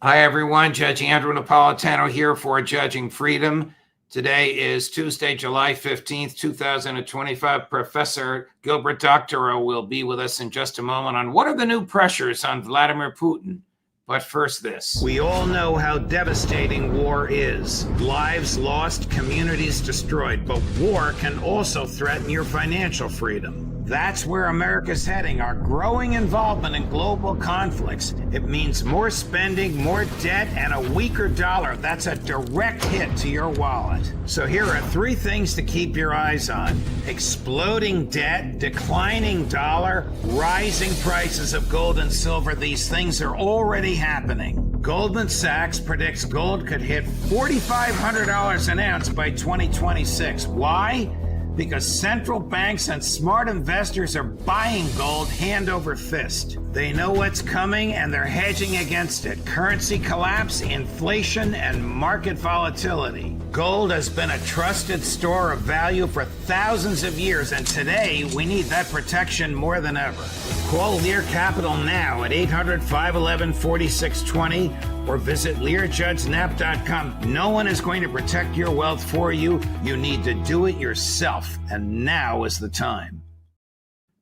Hi, everyone. Judge Andrew Napolitano here for Judging Freedom. Today is Tuesday, July 15th, 2025. Professor Gilbert Doctorow will be with us in just a moment on what are the new pressures on Vladimir Putin. But first, this. We all know how devastating war is. Lives lost, communities destroyed. But war can also threaten your financial freedom. That's where America's heading, our growing involvement in global conflicts. It means more spending, more debt, and a weaker dollar. That's a direct hit to your wallet. So here are three things to keep your eyes on: exploding debt, declining dollar, rising prices of gold and silver. These things are already happening. Goldman Sachs predicts gold could hit $4,500 an ounce by 2026. Why? Because central banks and smart investors are buying gold hand over fist. They know what's coming and they're hedging against it. Currency collapse, inflation, and market volatility. Gold has been a trusted store of value for thousands of years, and today we need that protection more than ever. Call Lear Capital now at 800-511-4620 or visit LearJudgeNap.com. No one is going to protect your wealth for you. You need to do it yourself, and now is the time.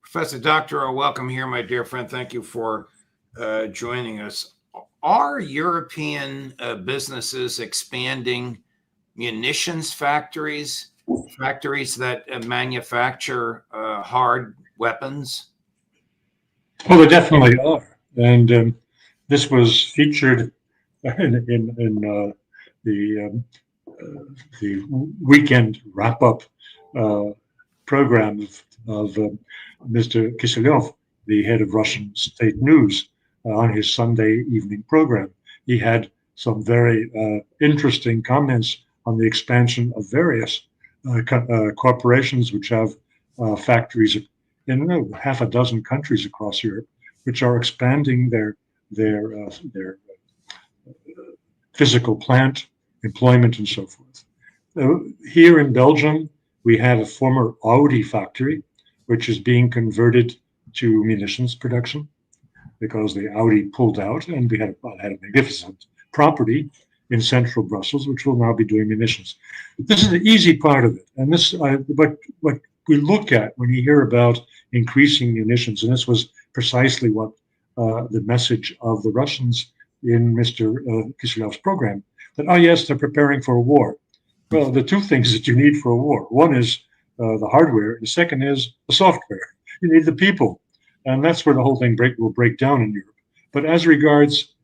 Professor Doctorow, welcome here, my dear friend. Thank you for joining us. Are European businesses expanding munitions factories that manufacture hard weapons? Well, they definitely are, and this was featured in the weekend wrap-up program of Mr. Kiselyov, the head of Russian state news, on his Sunday evening program. He had some very interesting comments on the expansion of various corporations which have factories in half a dozen countries across Europe, which are expanding their physical plant, employment, and so forth. Here in Belgium, we have a former Audi factory, which is being converted to munitions production because the Audi pulled out, and we had a magnificent property in central Brussels, which will now be doing munitions. This is the easy part of it, and what we look at when you hear about increasing munitions, and this was precisely what the message of the Russians in Mr. Kiselyov's program, that, oh yes, they're preparing for a war. Well, the two things that you need for a war, one is the hardware, the second is the software. You need the people, and that's where the whole thing will break down in Europe. But as regards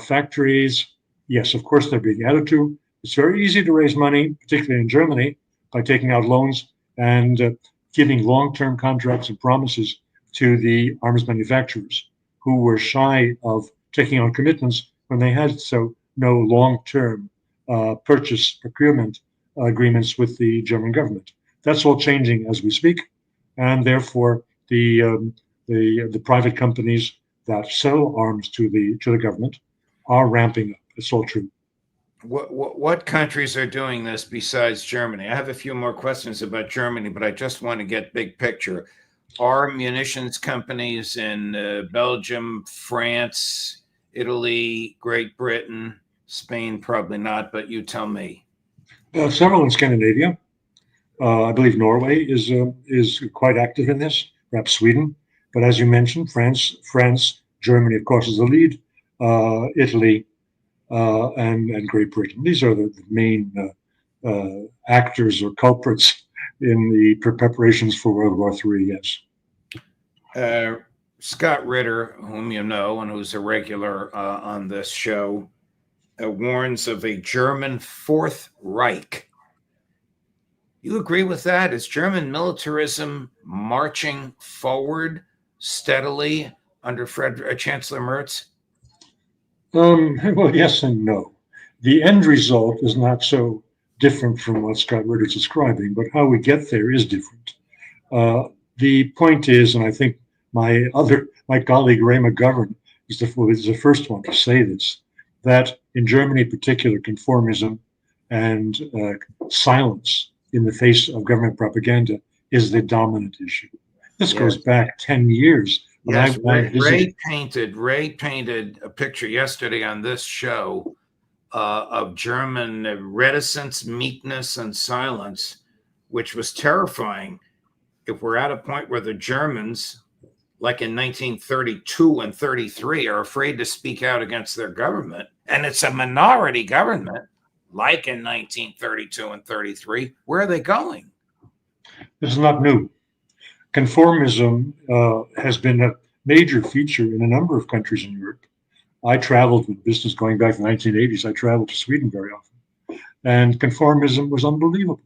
factories, yes, of course they're being added to. It's very easy to raise money, particularly in Germany, by taking out loans and giving long-term contracts and promises to the arms manufacturers who were shy of taking on commitments when they had no long-term purchase procurement agreements with the German government. That's all changing as we speak, and therefore the private companies that sell arms to the government are ramping up. It's all true. What countries are doing this besides Germany? I have a few more questions about Germany, but I just want to get big picture. Are munitions companies in Belgium, France, Italy, Great Britain, Spain? Probably not, but you tell me. Several in Scandinavia. I believe Norway is quite active in this, perhaps Sweden. But as you mentioned, France, Germany, of course, is the lead. Italy, and Great Britain. These are the main actors or culprits in the preparations for World War III, yes. Scott Ritter, whom you know and who's a regular on this show, warns of a German Fourth Reich. You agree with that? Is German militarism marching forward steadily under Chancellor Merz? Well, yes and no. The end result is not so different from what Scott Ritter is describing, but how we get there is different. The point is, and I think my colleague Ray McGovern is the first one to say this, that in Germany in particular, conformism and silence in the face of government propaganda is the dominant issue. This goes back 10 years Yes, I visited. Ray painted a picture yesterday on this show of German reticence, meekness, and silence, which was terrifying. If we're at a point where the Germans, like in 1932 and 33, are afraid to speak out against their government, and it's a minority government, like in 1932 and 33, where are they going? This is not new. Conformism has been a major feature in a number of countries in Europe. I traveled with business going back to the 1980s. I traveled to Sweden very often. And conformism was unbelievable.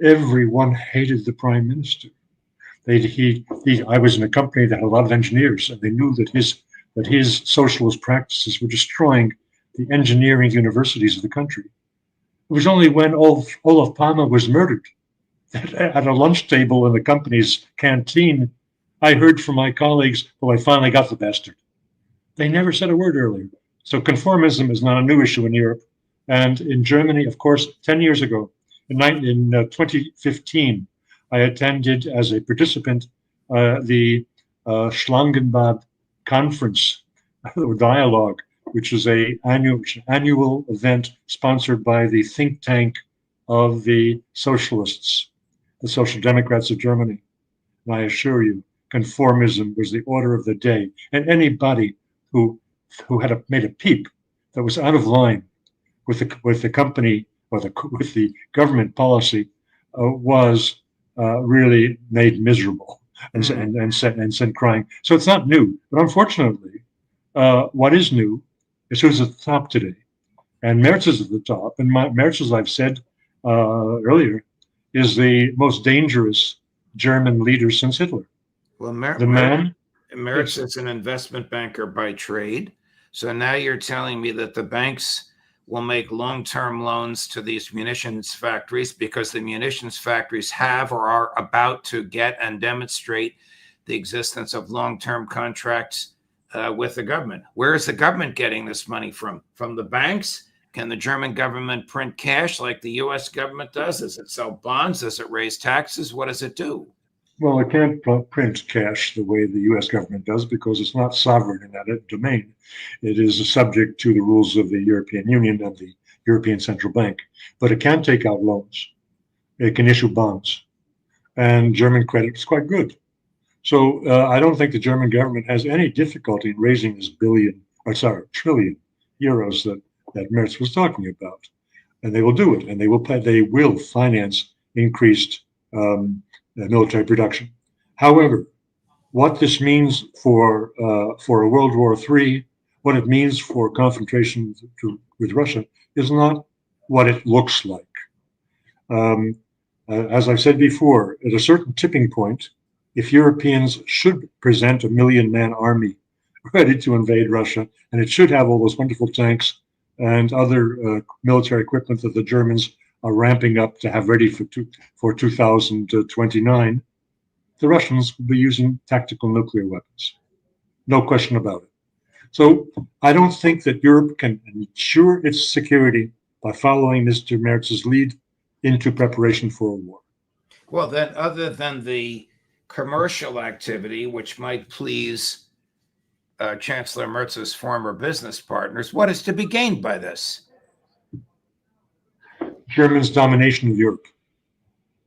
Everyone hated the prime minister. I was in a company that had a lot of engineers, and they knew that his socialist practices were destroying the engineering universities of the country. It was only when Olof Palme was murdered that at a lunch table in the company's canteen, I heard from my colleagues, well, I finally got the bastard. They never said a word earlier. So conformism is not a new issue in Europe. And in Germany, of course, 10 years ago, in 2015, I attended as a participant the Schlangenbad conference or dialogue, which is an annual event sponsored by the think tank of the socialists, the Social Democrats of Germany. And I assure you, conformism was the order of the day. And anybody who had made a peep that was out of line with the company or with the government policy was really made miserable and sent crying. So it's not new, but unfortunately, what is new is who's at the top today, and Merz is at the top. And Merz, as I've said earlier, is the most dangerous German leader since Hitler. Well, Merz is an investment banker by trade. So now you're telling me that the banks will make long-term loans to these munitions factories because the munitions factories have or are about to get and demonstrate the existence of long-term contracts with the government. Where is the government getting this money from? From the banks? Can the German government print cash like the U.S. government does? Does it sell bonds? Does it raise taxes? What does it do? Well, it can't print cash the way the U.S. government does because it's not sovereign in that domain. It is subject to the rules of the European Union and the European Central Bank. But it can take out loans. It can issue bonds. And German credit is quite good. So I don't think the German government has any difficulty in raising this trillion euros that Merz was talking about. And they will do it. And they will finance increased military production. However, what this means for a World War III, what it means for confrontation with Russia, is not what it looks like. As I've said before, at a certain tipping point, if Europeans should present a 1 million-man army ready to invade Russia, and it should have all those wonderful tanks and other military equipment that the Germans are ramping up to have ready for 2029, the Russians will be using tactical nuclear weapons. No question about it. So I don't think that Europe can ensure its security by following Mr. Merz's lead into preparation for a war. Well, then, other than the commercial activity, which might please Chancellor Merz's former business partners, what is to be gained by this? Germany's domination of Europe.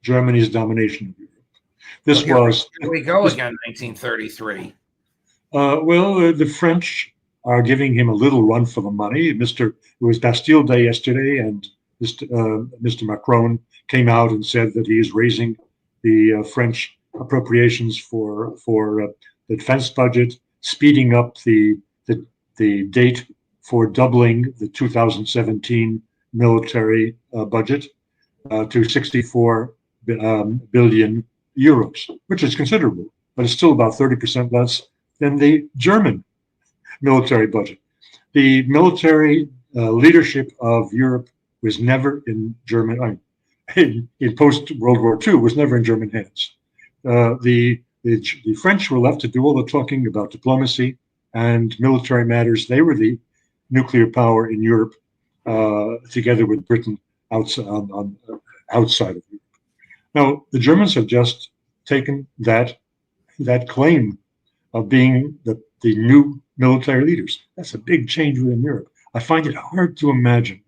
Germany's domination of Europe. Here we go again, 1933. The French are giving him a little run for the money. It was Bastille Day yesterday, and Mr. Macron came out and said that he is raising the French appropriations for the defense budget, speeding up the date for doubling the 2017 military budget to 64 billion euros, which is considerable, but it's still about 30% less than the German military budget. The military leadership of Europe was never in German, in post-World War II, was never in German hands. The French were left to do all the talking about diplomacy and military matters. They were the nuclear power in Europe, together with Britain outside of Europe. Now, the Germans have just taken that claim of being the new military leaders. That's a big change within Europe. I find it hard to imagine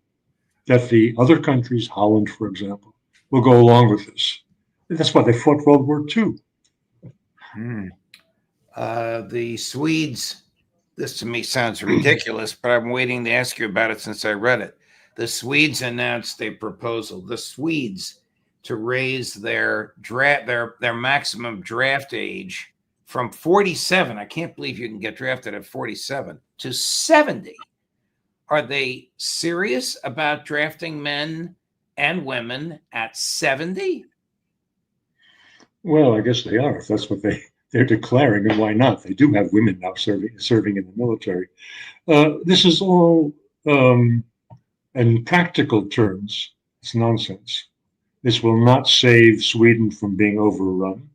that the other countries, Holland, for example, will go along with this. That's why they fought World War II. The Swedes, this to me sounds ridiculous, but I'm waiting to ask you about it since I read it. The Swedes announced a proposal, the Swedes, to raise their maximum draft age from 47. I can't believe you can get drafted at 47 to 70. Are they serious about drafting men and women at 70? Well, I guess they are, if that's what they're declaring, and why not? They do have women now serving in the military. This is all, in practical terms, it's nonsense. This will not save Sweden from being overrun.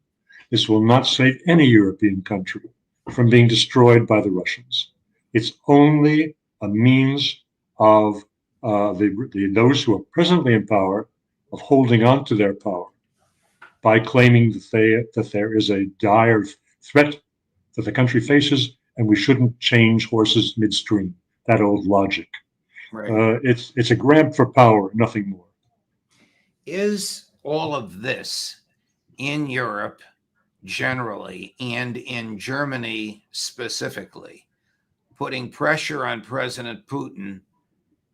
This will not save any European country from being destroyed by the Russians. It's only a means of those who are presently in power of holding on to their power by claiming that there is a dire threat that the country faces, and we shouldn't change horses midstream. That old logic. Right. It's a grab for power, nothing more. Is all of this in Europe generally and in Germany specifically putting pressure on President Putin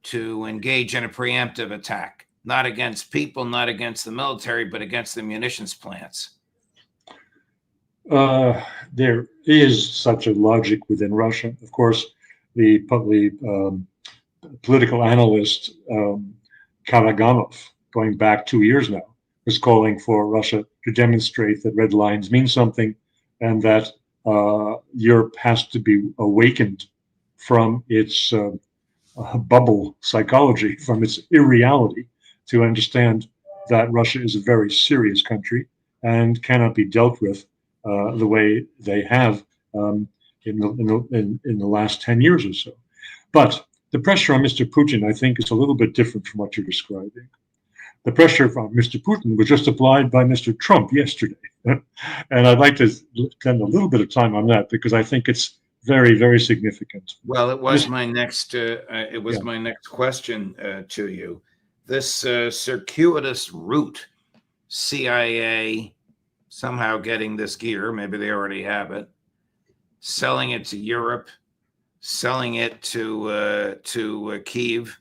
to engage in a preemptive attack, not against people, not against the military, but against the munitions plants? There is such a logic within Russia. Of course, the political analyst Karaganov, going back 2 years now, is calling for Russia to demonstrate that red lines mean something, and that Europe has to be awakened from its bubble psychology, from its irreality, to understand that Russia is a very serious country and cannot be dealt with the way they have in the last 10 years or so. But the pressure on Mr. Putin, I think, is a little bit different from what you're describing. The pressure from Mr. Putin was just applied by Mr. Trump yesterday. And I'd like to spend a little bit of time on that because I think it's very, very significant. Well, it was my next my next question to you. This circuitous route, CIA somehow getting this gear, maybe they already have it, selling it to Europe, selling it to Kyiv.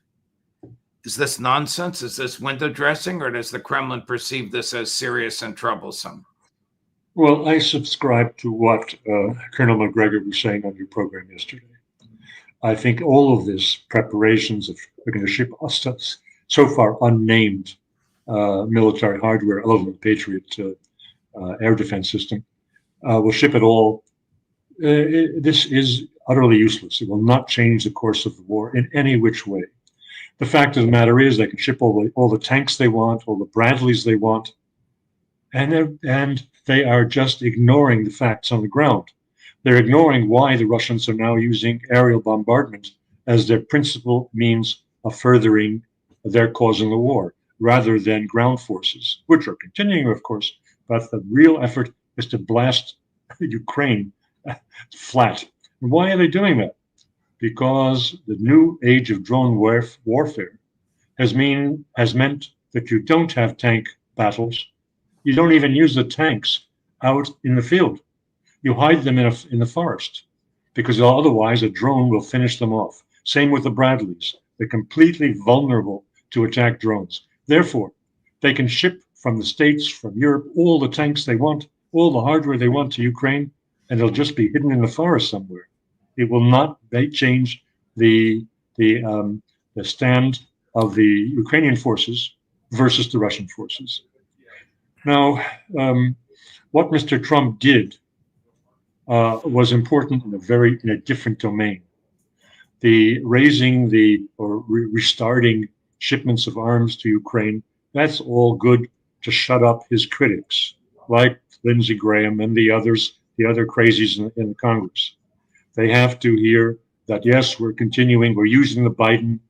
Is this nonsense? Is this window dressing, or does the Kremlin perceive this as serious and troublesome? Well, I subscribe to what Colonel McGregor was saying on your program yesterday. I think all of this preparations of we're going to ship us so far unnamed military hardware, other than the Patriot air defense system, will ship it all. This is utterly useless. It will not change the course of the war in any which way. The fact of the matter is they can ship all the tanks they want, all the Bradleys they want, and they are just ignoring the facts on the ground. They're ignoring why the Russians are now using aerial bombardment as their principal means of furthering their cause in the war, rather than ground forces, which are continuing, of course, but the real effort is to blast Ukraine flat. And why are they doing that? Because the new age of drone warfare has meant that you don't have tank battles. You don't even use the tanks out in the field. You hide them in the forest, because otherwise a drone will finish them off. Same with the Bradleys. They're completely vulnerable to attack drones. Therefore, they can ship from the States, from Europe, all the tanks they want, all the hardware they want to Ukraine, and they'll just be hidden in the forest somewhere. It will not change the stand of the Ukrainian forces versus the Russian forces. Now, what Mr. Trump did was important in a different domain. The restarting shipments of arms to Ukraine, that's all good to shut up his critics, like Lindsey Graham and the other crazies in Congress. They have to hear that, yes, we're using the Biden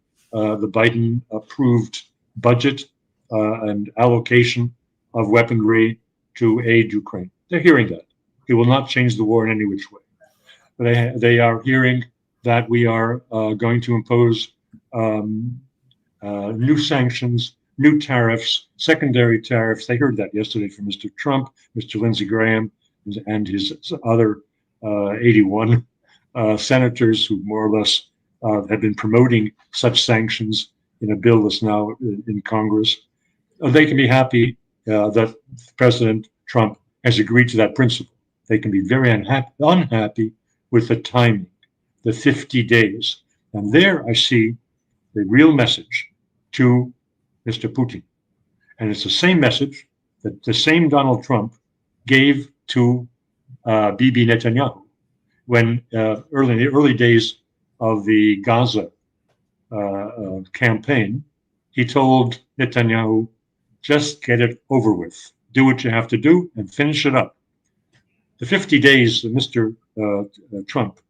approved budget and allocation of weaponry to aid Ukraine. They're hearing that. It will not change the war in any which way. They are hearing that we are going to impose new sanctions, new tariffs, secondary tariffs. They heard that yesterday from Mr. Trump, Mr. Lindsey Graham, and his other 81 senators who more or less have been promoting such sanctions in a bill that's now in Congress. They can be happy that President Trump has agreed to that principle. They can be very unhappy with the timing, the 50 days. And there I see the real message to Mr. Putin. And it's the same message that the same Donald Trump gave to Bibi Netanyahu when in the early days of the Gaza campaign, he told Netanyahu, just get it over with. Do what you have to do and finish it up. The 50 days that Mr. Trump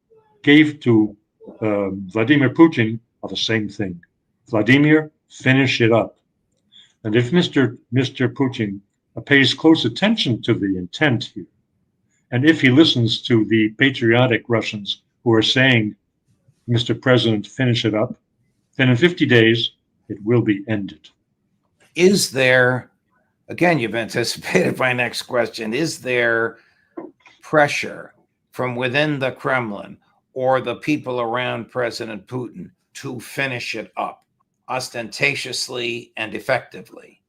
gave to Vladimir Putin are the same thing. Vladimir, finish it up. And if Mr. Putin pays close attention to the intent here, and if he listens to the patriotic Russians who are saying, Mr. President, finish it up, then in 50 days, it will be ended. Is there, again, you've anticipated my next question, is there pressure from within the Kremlin or the people around President Putin to finish it up ostentatiously and effectively?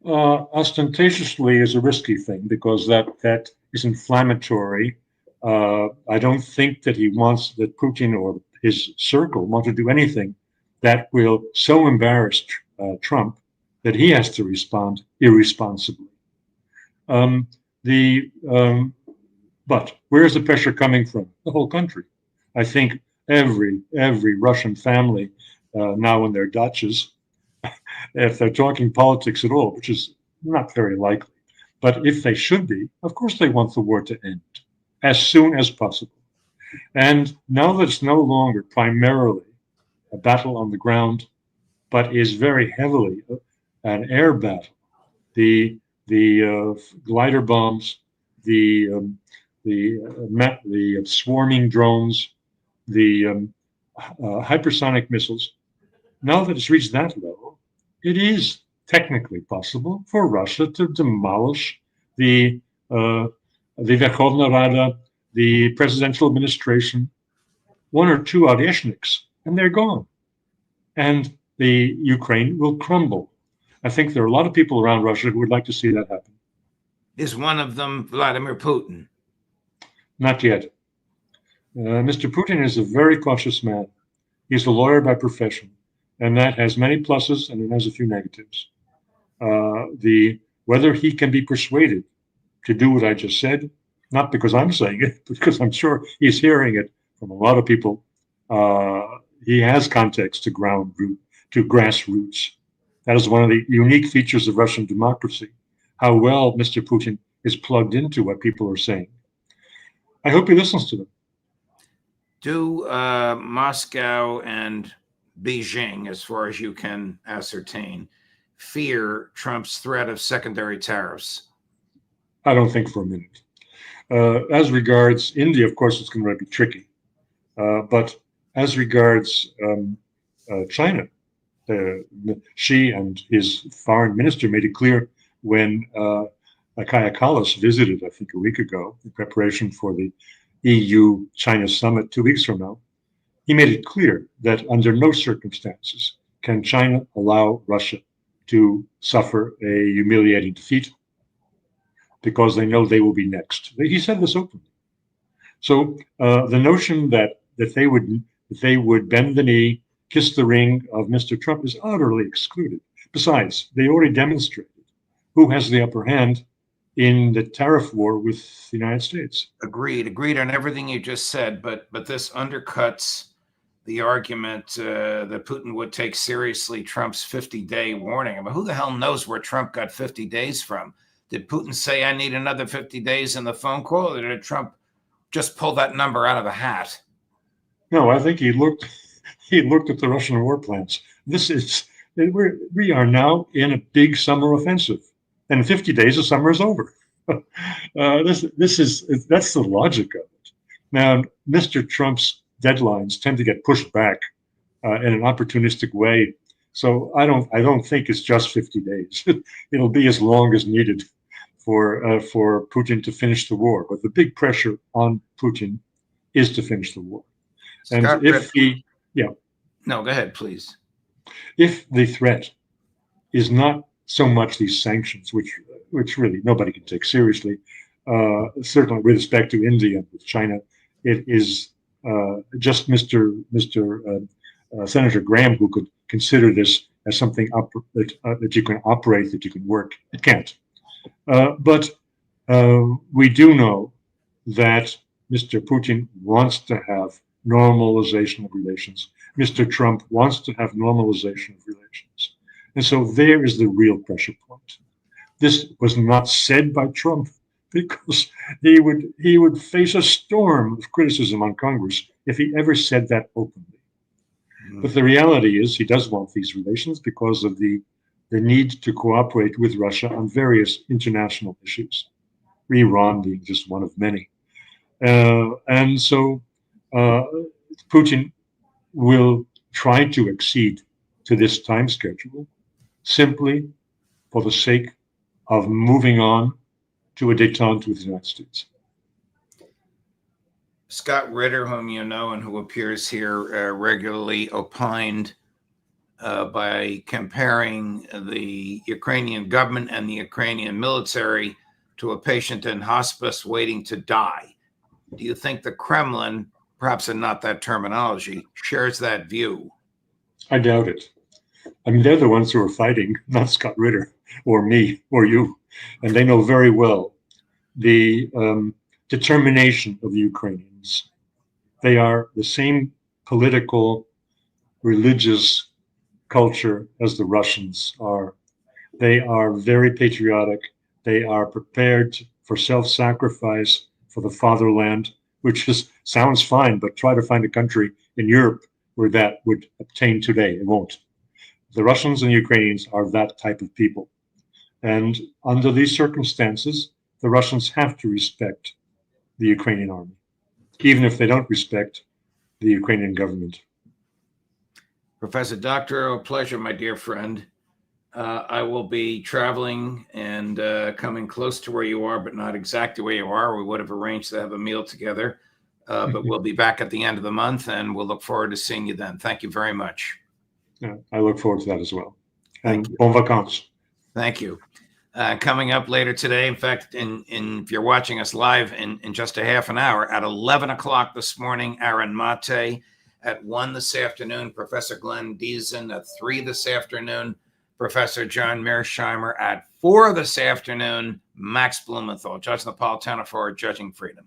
Ostentatiously is a risky thing because that is inflammatory. I don't think that he wants that Putin or his circle want to do anything that will so embarrass Trump that he has to respond irresponsibly. But where's the pressure coming from? The whole country. I think every Russian family now in their Dutches, if they're talking politics at all, which is not very likely, but if they should be, of course they want the war to end as soon as possible. And now that it's no longer primarily a battle on the ground, but is very heavily an air battle, the glider bombs, the swarming drones, the hypersonic missiles. Now that it's reached that level, it is technically possible for Russia to demolish the Verkhovna Rada, the presidential administration, one or two Oreshniks, and they're gone. And the Ukraine will crumble. I think there are a lot of people around Russia who would like to see that happen. Is one of them Vladimir Putin? Not yet. Mr. Putin is a very cautious man. He's a lawyer by profession, and that has many pluses and it has a few negatives. Whether he can be persuaded to do what I just said, not because I'm saying it, because I'm sure he's hearing it from a lot of people. He has context to grassroots. That is one of the unique features of Russian democracy, how well Mr. Putin is plugged into what people are saying. I hope he listens to them. Do Moscow and Beijing, as far as you can ascertain, fear Trump's threat of secondary tariffs? I don't think for a minute. As regards India, of course, it's going to be tricky. But as regards China, Xi and his foreign minister made it clear when Kaja Kallas visited, I think, a week ago in preparation for the EU-China summit 2 weeks from now. He made it clear that under no circumstances can China allow Russia to suffer a humiliating defeat because they know they will be next. He said this openly. So the notion that they would bend the knee, kiss the ring of Mr. Trump is utterly excluded. Besides, they already demonstrated who has the upper hand in the tariff war with the United States. Agreed on everything you just said, but this undercuts the argument that Putin would take seriously Trump's 50-day warning. I mean, who the hell knows where Trump got 50 days from? Did Putin say, I need another 50 days in the phone call, or did Trump just pull that number out of a hat? No, I think he looked at the Russian war plans. We are now in a big summer offensive. And in 50 days, the summer is over. That's the logic of it. Now, Mr. Trump's deadlines tend to get pushed back in an opportunistic way. So I don't think it's just 50 days. It'll be as long as needed for Putin to finish the war. But the big pressure on Putin is to finish the war. And Scott, if he, yeah, no, go ahead, please. if the threat is not so much these sanctions, which really nobody can take seriously, certainly with respect to India and with China, it is just Senator Graham who could consider this as something that you can operate, that you can work. It can't. But we do know that Mr. Putin wants to have normalization of relations. Mr. Trump wants to have normalization of relations. And so there is the real pressure point. This was not said by Trump because he would face a storm of criticism on Congress if he ever said that openly. But the reality is he does want these relations because of the need to cooperate with Russia on various international issues, Iran being just one of many. And so Putin will try to accede to this time schedule simply for the sake of moving on to a détente with the United States. Scott Ritter, whom you know and who appears here regularly, opined by comparing the Ukrainian government and the Ukrainian military to a patient in hospice waiting to die. Do you think the Kremlin, perhaps in not that terminology, shares that view? I doubt it. I mean, they're the ones who are fighting, not Scott Ritter or me or you. And they know very well the determination of the Ukrainians. They are the same political, religious culture as the Russians are. They are very patriotic. They are prepared for self-sacrifice for the fatherland, which sounds fine, but try to find a country in Europe where that would obtain today. It won't. The Russians and Ukrainians are that type of people. And under these circumstances, the Russians have to respect the Ukrainian army, even if they don't respect the Ukrainian government. Professor Doctorow, a pleasure, my dear friend. I will be traveling and coming close to where you are, but not exactly where you are. We would have arranged to have a meal together, but we'll be back at the end of the month, and we'll look forward to seeing you then. Thank you very much. Yeah, I look forward to that as well. And bon vacances. Thank you. Coming up later today, in fact, if you're watching us live in just a half an hour, at 11 o'clock this morning, Aaron Mate. At 1 this afternoon, Professor Glenn Deason. At 3 this afternoon, Professor John Mearsheimer. At 4 this afternoon, Max Blumenthal, Judge Napolitano for Judging Freedom.